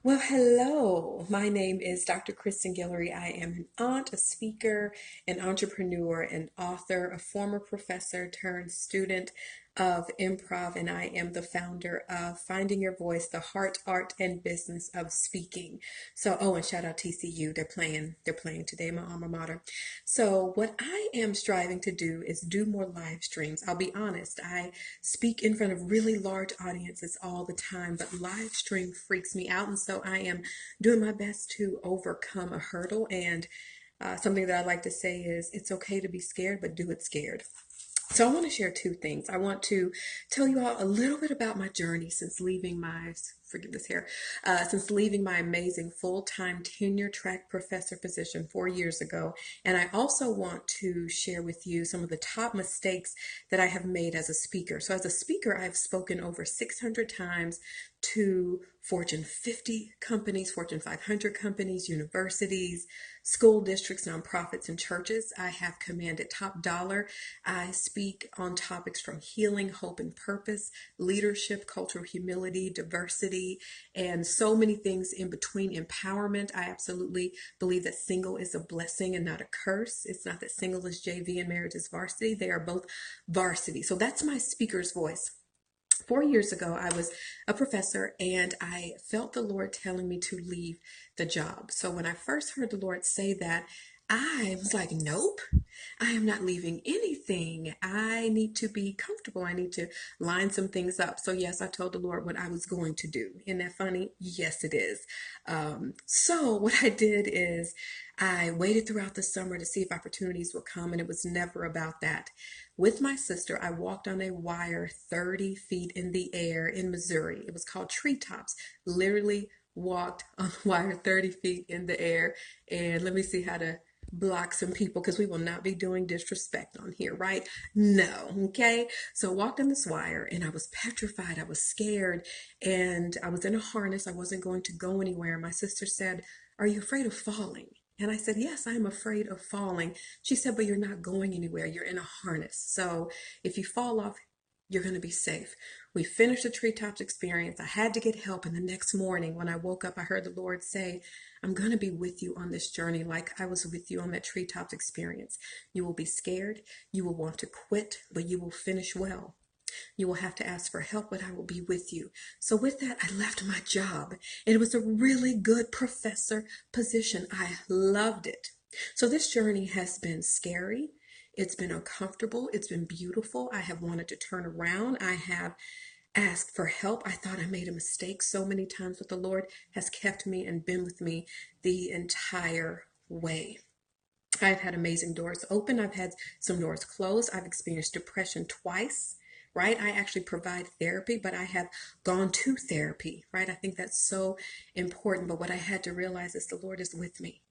Well, hello. My name is Dr. Kristen Guillory. I am an aunt, a speaker, an entrepreneur, an author, a former professor turned student of improv, and I am the founder of Finding Your Voice, the heart, art, and business of speaking. So, oh, and shout out TCU. They're playing today, my alma mater. So, what I am striving to do is do more live streams. I'll be honest, I speak in front of really large audiences all the time, but live stream freaks me out. And so I am doing my best to overcome a hurdle. And something that I like to say is it's okay to be scared, but do it scared. So I want to share two things. I want to tell you all a little bit about my journey since leaving my, forgive this hair, since leaving my amazing full-time tenure track professor position 4 years ago. And I also want to share with you some of the top mistakes that I have made as a speaker. So as a speaker, I've spoken over 600 times to Fortune 50 companies, Fortune 500 companies, universities, school districts, nonprofits, and churches. I have commanded top dollar. I speak on topics from healing, hope, and purpose, leadership, cultural humility, diversity, and so many things in between. Empowerment. I absolutely believe that single is a blessing and not a curse. It's not that single is JV and marriage is varsity. They are both varsity. So that's my speaker's voice. 4 years ago, I was a professor and I felt the Lord telling me to leave the job. So when I first heard the Lord say that, I was like, nope, I am not leaving anything. I need to be comfortable. I need to line some things up. So, yes, I told the Lord what I was going to do. Isn't that funny? Yes, it is. So, what I did is I waited throughout the summer to see if opportunities would come, and it was never about that. With my sister, I walked on a wire 30 feet in the air in Missouri. It was called Treetops. Literally walked on the wire 30 feet in the air. And let me see how to block some people because we will not be doing disrespect on here, right? No, okay? So I walked on this wire and I was petrified. I was scared and I was in a harness. I wasn't going to go anywhere. My sister said, "Are you afraid of falling?" And I said, "Yes, I'm afraid of falling." She said, "But you're not going anywhere. You're in a harness. So if you fall off, you're going to be safe." We finished the treetops experience. I had to get help. And the next morning, when I woke up, I heard the Lord say, "I'm going to be with you on this journey like I was with you on that treetops experience. You will be scared. You will want to quit, but you will finish well. You will have to ask for help, but I will be with you." So with that, I left my job. It was a really good professor position. I loved it. So this journey has been scary. It's been uncomfortable. It's been beautiful. I have wanted to turn around. I have asked for help. I thought I made a mistake so many times, but the Lord has kept me and been with me the entire way. I've had amazing doors open. I've had some doors closed. I've experienced depression twice, right? I actually provide therapy, but I have gone to therapy, right? I think that's so important. But what I had to realize is the Lord is with me.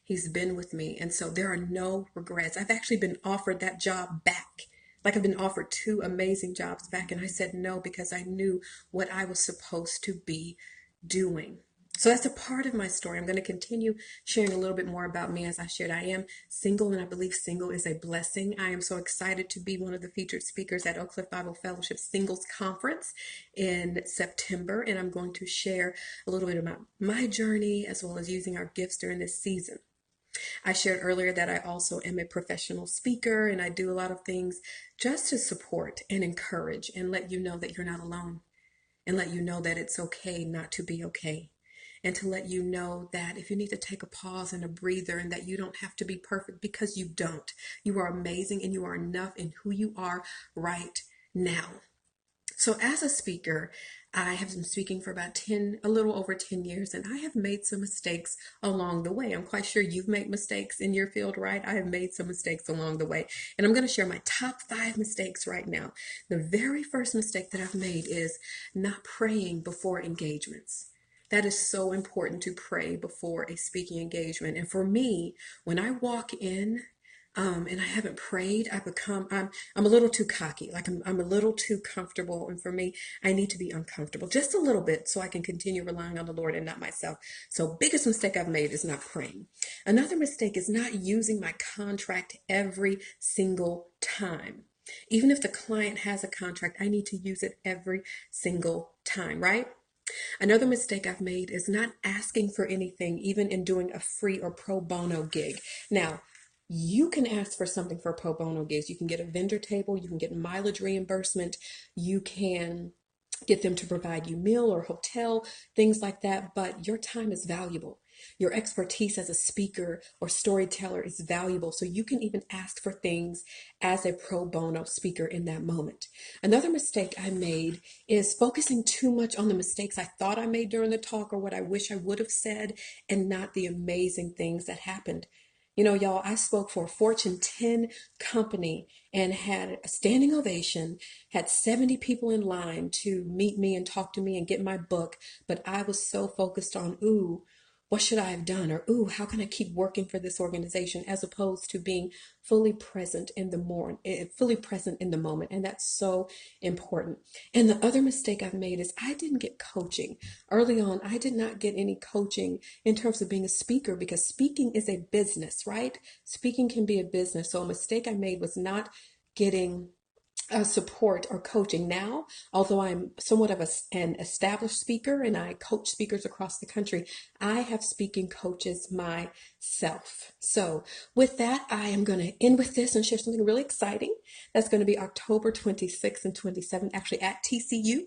He's been with me. And so there are no regrets. I've actually been offered that job back. Like I've been offered two amazing jobs back, and I said no because I knew what I was supposed to be doing. So that's a part of my story. I'm going to continue sharing a little bit more about me as I shared. I am single, and I believe single is a blessing. I am so excited to be one of the featured speakers at Oak Cliff Bible Fellowship Singles Conference in September, and I'm going to share a little bit about my journey as well as using our gifts during this season. I shared earlier that I also am a professional speaker and I do a lot of things just to support and encourage and let you know that you're not alone and let you know that it's okay not to be okay. And to let you know that if you need to take a pause and a breather, and that you don't have to be perfect because you don't. You are amazing and you are enough in who you are right now. So as a speaker, I have been speaking for about 10, a little over 10 years, and I have made some mistakes along the way. I'm quite sure you've made mistakes in your field, right? I have made some mistakes along the way, and I'm going to share my top 5 mistakes right now. The very first mistake that I've made is not praying before engagements. That is so important to pray before a speaking engagement. And for me, when I walk in and I haven't prayed, I'm a little too cocky. Like I'm a little too comfortable. And for me, I need to be uncomfortable just a little bit so I can continue relying on the Lord and not myself. So biggest mistake I've made is not praying. Another mistake is not using my contract every single time. Even if the client has a contract, I need to use it every single time, right? Another mistake I've made is not asking for anything, even in doing a free or pro bono gig. Now, you can ask for something for pro bono gigs. You can get a vendor table, you can get mileage reimbursement, you can get them to provide you meal or hotel, things like that. But your time is valuable. Your expertise as a speaker or storyteller is valuable. So you can even ask for things as a pro bono speaker in that moment. Another mistake I made is focusing too much on the mistakes I thought I made during the talk or what I wish I would have said and not the amazing things that happened. You know, y'all, I spoke for a Fortune 10 company and had a standing ovation, had 70 people in line to meet me and talk to me and get my book. But I was so focused on, ooh, what should I have done? Or, ooh, how can I keep working for this organization, as opposed to being fully present in the fully present in the moment. And that's so important. And the other mistake I've made is I didn't get coaching. Early on, I did not get any coaching in terms of being a speaker, because speaking is a business, right? Speaking can be a business. So a mistake I made was not getting support or coaching. Now, although I'm somewhat of an established speaker and I coach speakers across the country, I have speaking coaches myself. So with that, I am going to end with this and share something really exciting. That's going to be October 26th and 27th, actually at TCU.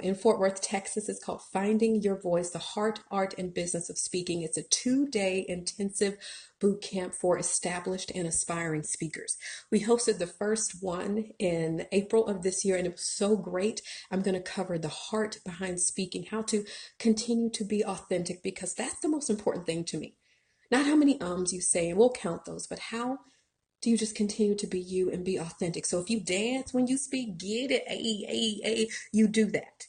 In Fort Worth, Texas. It's called Finding Your Voice, the Heart, Art, and Business of Speaking. It's a 2-day intensive boot camp for established and aspiring speakers. We hosted the first one in April of this year, and it was so great. I'm going to cover the heart behind speaking, how to continue to be authentic, because that's the most important thing to me. Not how many ums you say, and we'll count those, but how do you just continue to be you and be authentic? So if you dance when you speak, get it, you do that.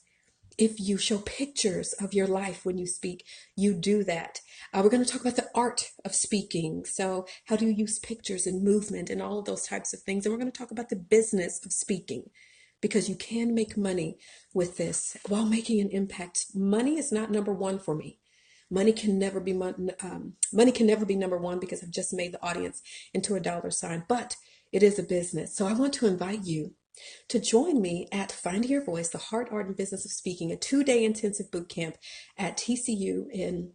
If you show pictures of your life when you speak, you do that. We're going to talk about the art of speaking. So how do you use pictures and movement and all of those types of things? And we're going to talk about the business of speaking, because you can make money with this while making an impact. Money is not number one for me. Money can never be number one, because I've just made the audience into a dollar sign, but it is a business. So I want to invite you to join me at Finding Your Voice, the Heart, Art, and Business of Speaking, a 2-day intensive boot camp at TCU in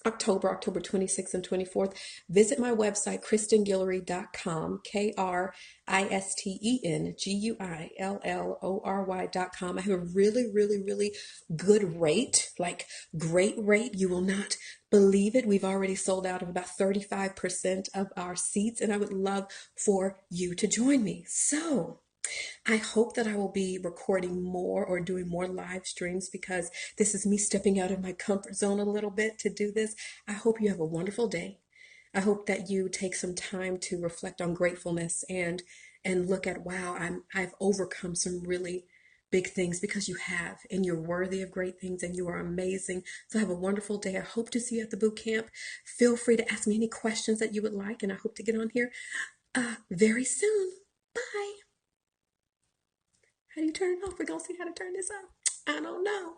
October 26th and 24th. Visit my website, KristenGuillory.com, KristenGuillory.com. I have a really, really, really good rate, like great rate. You will not believe it. We've already sold out of about 35% of our seats, and I would love for you to join me. So, I hope that I will be recording more or doing more live streams, because this is me stepping out of my comfort zone a little bit to do this. I hope you have a wonderful day. I hope that you take some time to reflect on gratefulness and look at, wow, I've overcome some really big things, because you have, and you're worthy of great things, and you are amazing. So have a wonderful day. I hope to see you at the boot camp. Feel free to ask me any questions that you would like, and I hope to get on here very soon. Bye. How do you turn it off? We're going to see how to turn this off. I don't know.